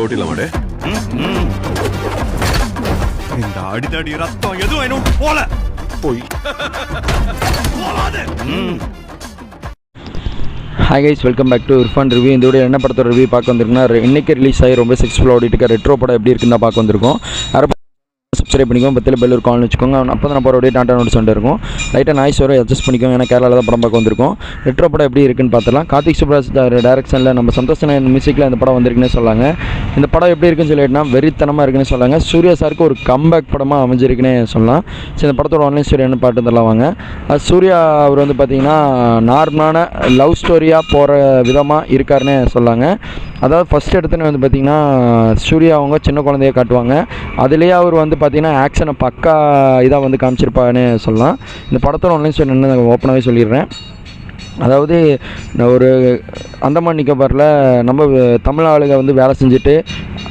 ஓட்டிடலாமாடே? இந்த அடிதடி ரத்தம் எதுவும் இன்னும் போல போய் hi guys, welcome back to Irfan review. இந்த வீடியோ என்ன படத்தோட ரிவ்யூ பார்க்க வந்திருக்குன்னா, இன்றைக்கி ரிலீஸ் ஆகி ரொம்ப சக்ஸஸ்ஃபுல்லாக ஓடிட்டு இருக்க ரெட்ரோ படம் எப்படி இருக்குன்னு தான் பார்க்க வந்திருக்கோம். சப்ஸ்கிரைப் பண்ணிக்கோங்க, பத்தில் பெல் ஒரு கால்னு வச்சுக்கோங்க. அப்போ தான் போகிற அப்படியே டாட்டா நோட்ஸ் வந்துட்டு இருக்கும். லைட்டாக நாய்ஸ் வரும், அட்ஜஸ்ட் பண்ணிக்கோங்க. ஏன்னா கேரளாவில் தான் படம் பார்க்க வந்திருக்கோம். ரெட்ரோ படம் எப்படி இருக்குன்னு பார்த்துலாம். கார்த்திக் சுப்ராஜ் டேரக்ஷனில் நம்ம சந்தோஷன மியூசிக்கில் இந்த படம் வந்திருக்குன்னு சொல்லாங்க. இந்த படம் எப்படி இருக்குன்னு சொல்லிட்டுனா வெறித்தனமாக இருக்குன்னு சொல்லாங்க. சூர்யா சாருக்கு ஒரு கம்பேக் படமாக அமைஞ்சிருக்குன்னே சொல்லலாம். சரி, இந்த படத்தோட ஆன்லைன் ஸ்டோரி என்ன பாட்டு தரலாம் வாங்க. சூர்யா அவர் வந்து பார்த்திங்கன்னா நார்மலான லவ் ஸ்டோரியாக போகிற விதமாக இருக்காருன்னு சொல்லாங்க. அதாவது ஃபஸ்ட் எடுத்துன்னு வந்து பார்த்திங்கன்னா சூர்யா அவங்க சின்ன குழந்தைய காட்டுவாங்க. அதுலேயே அவர் வந்து பார்த்திங்கன்னா ஆக்ஷனை பக்கா இதாக வந்து காமிச்சிருப்பான்னு சொல்லலாம். இந்த படத்தோட ஆன்லைன் ஸ்டோரி என்ன ஓப்பனாகவே சொல்லிடுறேன். அதாவது ஒரு அந்தமான் நிக்கோபாரில் நம்ம தமிழ் ஆளுங்க வந்து வேலை செஞ்சுட்டு